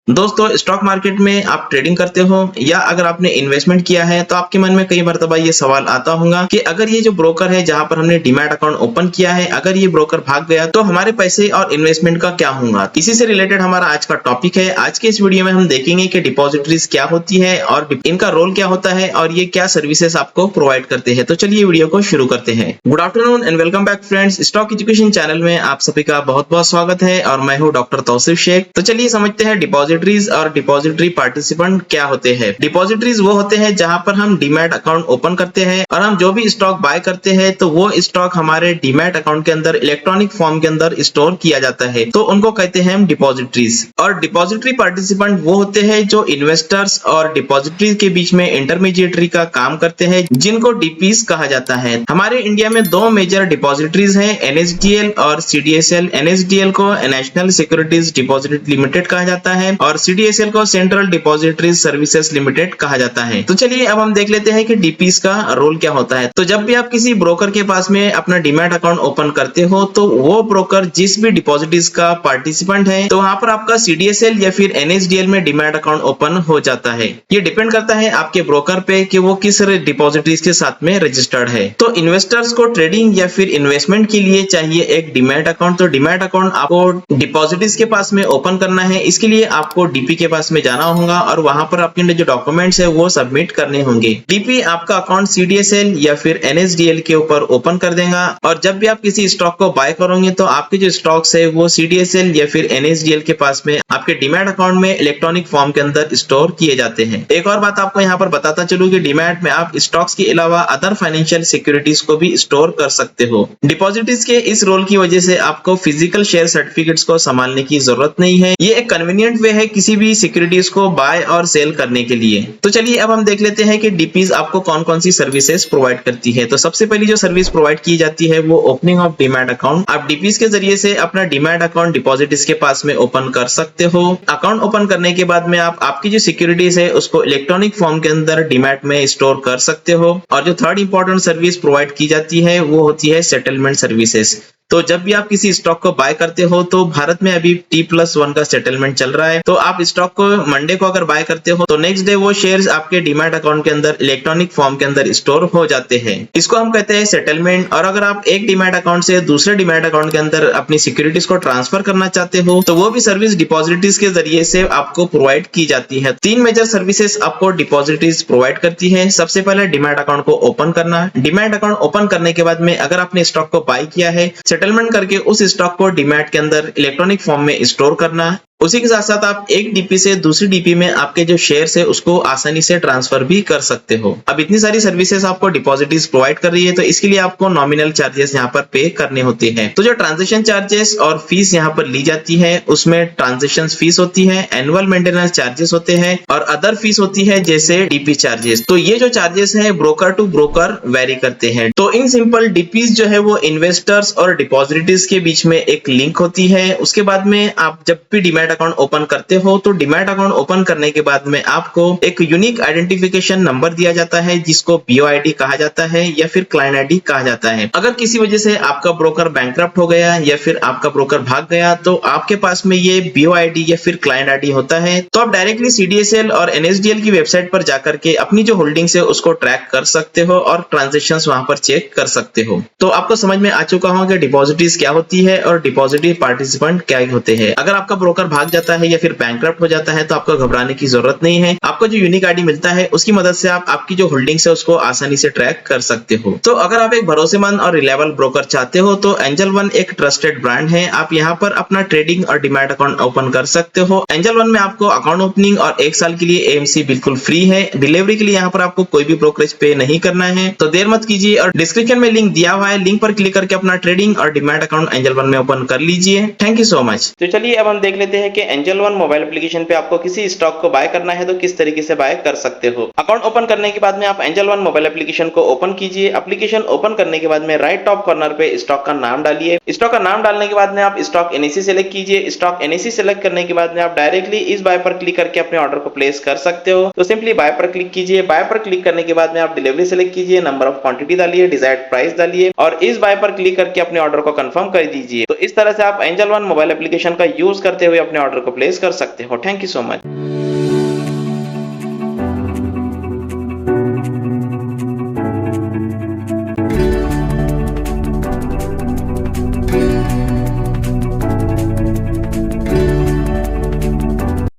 दोस्तों, stock market में आप ट्रेडिंग करते हो या अगर आपने इन्वेस्टमेंट किया है तो आपके मन में कई मर्तबा ये सवाल आता होगा कि अगर ये जो ब्रोकर है जहां पर हमने डीमैट अकाउंट ओपन किया है, अगर ये ब्रोकर भाग गया तो हमारे पैसे और इन्वेस्टमेंट का क्या होगा। इसी से रिलेटेड हमारा आज का टॉपिक है। आज के इस वीडियो में हम देखेंगे कि डिपॉजिटरीज क्या होती है और इनका रोल क्या होता है और ये क्या सर्विसेज आपको प्रोवाइड करते हैं। तो चलिए वीडियो को शुरू करते हैं। Good afternoon and welcome back friends. Stock education channel में आप सभी का बहुत बहुत स्वागत है और मैं हूँ डॉक्टर तौसीफ शेख। तो चलिए समझते हैं डिपॉजिटरीज और डिपॉजिटरी पार्टिसिपेंट क्या होते हैं। डिपॉजिटरीज वो होते हैं जहां पर हम डीमैट अकाउंट ओपन करते हैं और हम जो भी स्टॉक बाय करते हैं तो वो स्टॉक हमारे डीमैट अकाउंट के अंदर इलेक्ट्रॉनिक फॉर्म के अंदर स्टोर किया जाता है, तो उनको कहते हैं हम डिपॉजिटरीज। और डिपॉजिटरी पार्टिसिपेंट वो होते हैं जो इन्वेस्टर्स और डिपॉजिटरी के बीच में इंटरमीडिएटरी का काम करते हैं, जिनको डीपीज कहा जाता है। हमारे इंडिया में दो मेजर डिपॉजिटरीज हैं, एनएसडीएल और सीडीएसएल। एनएसडीएल को नेशनल सिक्योरिटीज डिपॉजिटरी लिमिटेड कहा जाता है और सीडीएसएल को सेंट्रल डिपॉजिटरी सर्विसेज लिमिटेड कहा जाता है। तो चलिए अब हम देख लेते हैं कि डीपीज का रोल क्या होता है। तो जब भी आप किसी ब्रोकर के पास में अपना डीमैट अकाउंट ओपन करते हो तो वो ब्रोकर जिस भी डिपॉजिटरीज का पार्टिसिपेंट है तो वहां पर आपका सीडीएसएल या फिर एनएसडीएल में डीमैट अकाउंट ओपन हो जाता है। ये डिपेंड करता है आपके ब्रोकर पे कि वो किस डिपॉजिटरीज के साथ में रजिस्टर्ड है। तो इन्वेस्टर्स को ट्रेडिंग या फिर इन्वेस्टमेंट के लिए चाहिए एक डीमैट अकाउंट। तो डीमैट अकाउंट आपको डिपॉजिटरीज के पास में ओपन करना है। इसके लिए आपको डीपी के पास में जाना होगा और वहां पर अपने जो डॉक्यूमेंट्स है वो सबमिट करने होंगे। डीपी आपका अकाउंट सीडीएसएल या फिर एनएसडीएल के ऊपर ओपन कर देगा और जब भी आप किसी स्टॉक को बाय करोगे तो आपके जो स्टॉक्स है वो सीडीएसएल या फिर एनएसडीएल के पास में आपके डीमैट अकाउंट में इलेक्ट्रॉनिक फॉर्म के अंदर स्टोर किए जाते हैं। एक और बात आपको यहाँ पर बताता चलूं कि डीमैट में आप स्टॉक्स के अलावा अदर फाइनेंशियल सिक्योरिटीज को भी स्टोर कर सकते हो। डिपॉजिटरीज के इस रोल की वजह से आपको फिजिकल शेयर सर्टिफिकेट्स को संभालने की जरूरत नहीं है। ये एक कन्वीनियंट वे है किसी भी सिक्योरिटीज को बाय और सेल करने के लिए। तो चलिए अब हम देख लेते हैं कि डीपीज आपको कौन कौन सी सर्विसेज प्रोवाइड करती है। तो सबसे पहली जो सर्विस प्रोवाइड की जाती है वो ओपनिंग ऑफ डीमैट अकाउंट। आप डीपीज के जरिए से अपना डीमैट अकाउंट डिपॉजिटरीज के पास में ओपन कर सकते हो। अकाउंट ओपन करने के बाद में आप आपकी जो सिक्योरिटीज है उसको इलेक्ट्रॉनिक फॉर्म के अंदर डीमैट में स्टोर कर सकते हो। और जो थर्ड इंपॉर्टेंट सर्विस प्रोवाइड की जाती है वो होती है सेटलमेंट सर्विसेज। तो जब भी आप किसी स्टॉक को बाय करते हो तो भारत में अभी T+1 का सेटलमेंट चल रहा है। तो आप स्टॉक को मंडे को अगर बाय करते हो तो नेक्स्ट डे वो शेयर्स आपके डीमैट अकाउंट के अंदर इलेक्ट्रॉनिक फॉर्म के अंदर स्टोर हो जाते हैं। इसको हम कहते हैं सेटलमेंट। और अगर आप एक डीमैट अकाउंट से दूसरे डीमैट अकाउंट के अंदर अपनी सिक्योरिटीज को ट्रांसफर करना चाहते हो तो वो भी सर्विस डिपॉजिटरीज के जरिए से आपको प्रोवाइड की जाती है। तीन मेजर सर्विसेज आपको डिपॉजिटरीज प्रोवाइड करती है। सबसे पहले डीमैट अकाउंट को ओपन करना। डीमैट अकाउंट ओपन करने के बाद में अगर आपने स्टॉक को बाय किया है, सेटलमेंट करके उस स्टॉक को डीमैट के अंदर इलेक्ट्रॉनिक फॉर्म में स्टोर करना। उसी के साथ साथ आप एक डीपी से दूसरी डीपी में आपके जो शेयर्स है उसको आसानी से ट्रांसफर भी कर सकते हो। अब इतनी सारी सर्विसेज आपको डिपॉजिटरीज प्रोवाइड कर रही है तो इसके लिए आपको नॉमिनल चार्जेस यहाँ पर पे करने होते हैं। तो जो ट्रांजेक्शन चार्जेस और फीस यहाँ पर ली जाती है उसमें ट्रांजेक्शन फीस होती है, एनुअल मेंटेनेंस चार्जेस होते हैं और अदर फीस होती है जैसे डीपी चार्जेस। तो ये जो चार्जेस है ब्रोकर टू ब्रोकर वेरी करते हैं। तो इन सिंपल डीपीज जो है वो इन्वेस्टर्स और डिपॉजिटरीज के बीच में एक लिंक होती है। उसके बाद में आप जब भी डीमैट अकाउंट ओपन करते हो तो डीमैट अकाउंट ओपन करने के बाद में आपको एक यूनिक आइडेंटिफिकेशन नंबर दिया जाता है जिसको बीओआईडी कहा जाता है या फिर क्लाइंट आईडी कहा जाता है। अगर किसी वजह से आपका ब्रोकर बैंकरप्ट हो गया या फिर आपका ब्रोकर भाग गया तो आपके पास में ये बीओआईडी या फिर क्लाइंट आईडी होता है। तो आप डायरेक्टली सीडीएसएल और एनएसडीएल की वेबसाइट पर जाकर के अपनी जो होल्डिंग्स है उसको ट्रैक कर सकते हो और ट्रांजेक्शंस वहां पर चेक कर सकते हो। तो आपको समझ में आ चुका होगा कि डिपॉजिटरीज क्या होती है और डिपॉजिटरी पार्टिसिपेंट क्या होते हैं। अगर आपका ब्रोकर भाग जाता है या फिर बैंकरप्ट हो जाता है तो आपको घबराने की जरूरत नहीं है। आपको जो यूनिक आईडी मिलता है उसकी मदद से आप आपकी जो होल्डिंग्स है उसको आसानी से ट्रैक कर सकते हो। तो अगर आप एक भरोसेमंद और रिलायबल ब्रोकर चाहते हो तो एंजल वन एक ट्रस्टेड ब्रांड है। आप यहाँ पर अपना ट्रेडिंग और डीमैट अकाउंट ओपन कर सकते हो। एंजल वन में आपको अकाउंट ओपनिंग और 1 साल के लिए एएमसी बिल्कुल फ्री है। डिलीवरी के लिए यहाँ पर आपको कोई भी ब्रोकरेज पे नहीं करना है। तो देर मत कीजिए और डिस्क्रिप्शन में लिंक दिया हुआ है, लिंक पर क्लिक करके अपना ट्रेडिंग और डीमैट अकाउंट एंजल वन में ओपन कर लीजिए। Thank you so much. तो चलिए अब हम देख लेते हैं कि एंजल वन मोबाइल एप्लीकेशन पे आपको किसी स्टॉक को बाय करना है तो किस तरीके से बाय कर सकते हो। अकाउंट ओपन करने के बाद में आप एंजल वन मोबाइल एप्लीकेशन को ओपन कीजिए। एप्लीकेशन ओपन करने के बाद में राइट टॉप कॉर्नर पे स्टॉक का नाम डालिए। स्टॉक का नाम डालने के बाद में आप स्टॉक एनएसी सेलेक्ट कीजिए। स्टॉक एनएसी सेलेक्ट करने के बाद में आप डायरेक्टली इस बाय पर क्लिक करके अपने ऑर्डर को प्लेस कर सकते हो। तो सिंपली बाय पर क्लिक कीजिए। बाय पर क्लिक करने के बाद में आप डिलीवरी सेलेक्ट कीजिए, नंबर ऑफ क्वांटिटी डालिए, डिजायर्ड प्राइस डालिए और इस बाय पर क्लिक करके अपने ऑर्डर को कंफर्म कर दीजिए। तो इस तरह से आप एंजल वन मोबाइल एप्लीकेशन का यूज करते हुए अपने अपने ऑर्डर को प्लेस कर सकते हो। Thank you so much.